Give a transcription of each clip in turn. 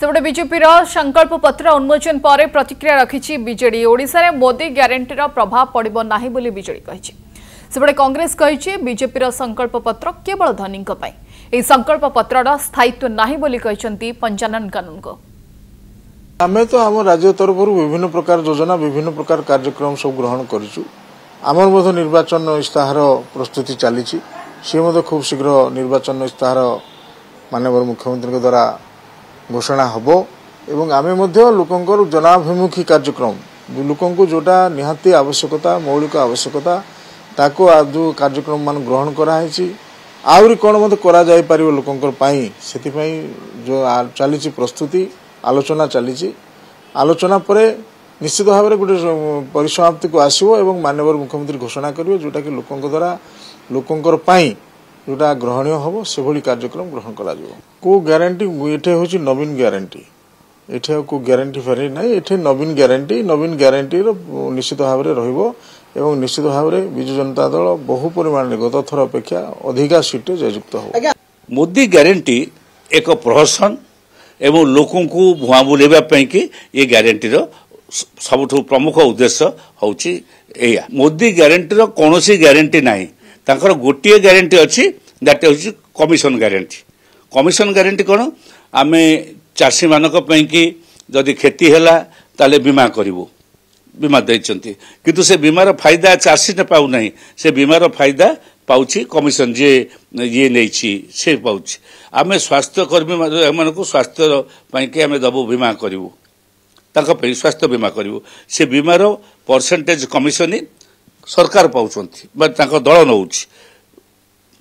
सेपटे बीजेपी संकल्प पत्र उन्मोचन पर प्रतिक्रिया रखी बीजेडी। ओडिशा रे मोदी ग्यारंटी प्रभाव पड़ो ना बोली बीजेडी कही। सेपटे कांग्रेस कही बीजेपी संकल्प पत्र केवल धनी यह संकल्प पत्र स्थायित्व नहीं बोली कहते पंचानन कानून को। आमे तो आम राज्य तरफ विभिन्न प्रकार योजना विभिन्न प्रकार कार्यक्रम सब ग्रहण करूँ। आमर निर्वाचन इस्ताहार प्रस्तुति चली सी खूब शीघ्र निर्वाचन इस्ताहार माननीय मुख्यमंत्री द्वारा घोषणा हबो एवं आमे लोकंकर जनाभिमुखी कार्यक्रम लोकंको जोटा निहाती आवश्यकता मौलिक आवश्यकता ताको जो कार्यक्रम मान ग्रहण कराई आउरी कौन मत करा जाय परिबो लोकंकर पाई सेतिपाई जो चली प्रस्तुति आलोचना चली आलोचना परे निश्चित भाव में गोटे परिसमाप्ति को आसो एवं माननीय मुख्यमंत्री घोषणा करेंगे जोटा कि लोकों द्वारा लोकंकर पाई जोटा ग्रहणीय हम से भली कार्यक्रम ग्रहण करा को ग्यारंटी ये हूँ नवीन ग्यारंटी ये को ग्यारंटी फेरी ना ये नवीन ग्यारंटी निश्चित भाव में रही निश्चित भाव में विजु जनता दल बहु परिमाण गत थर अपेक्षा अधिका सीट जययुक्त हो। मोदी ग्यारंटी एक प्रहसन एवं लोकों को भुआ बुलेवा कि ये ग्यारंटीर सबुठ प्रमुख उद्देश्य होची एया। मोदी ग्यारंटीर कौन सी ग्यारंटी नहीं तांकर गोटे ग्यारंटी अच्छी दैट हूँ कमिशन ग्यारंटी। कमिशन ग्यारंटी कौन आमे चाषी मानक कि जदि खेती हैला ताले बीमा करिवो बीमा देइचंती किंतु से बीमार फायदा चाषी ने पाउ नहीं से बीमार फायदा पाउछि कमिशन जे ये नहीं से पाउछि। आमे स्वास्थ्य कर्मी मानक स्वास्थ्य पाई आमे दबो बीमा करिवो तांका पे स्वास्थ्य बीमा करिवो से बीमार परसेंटेज कमिशन सरकार पाउछंती बा तांका दल नउछि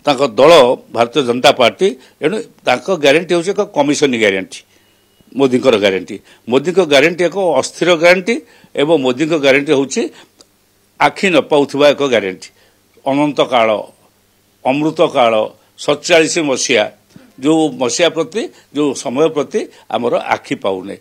तांका दल भारतीय जनता पार्टी एणु तांका ग्यारंटी होछि एक commission guarantee. Modi guarantee guarantee एक अस्थिर ग्यारंटी एवं मोदी ग्यारंटी होछि आखि न पाउथबा एक ग्यारंटी। अनंत काल अमृत काल 47 मसीहा जो मसीहा प्रति जो समय प्रति आमर आखि पाउने।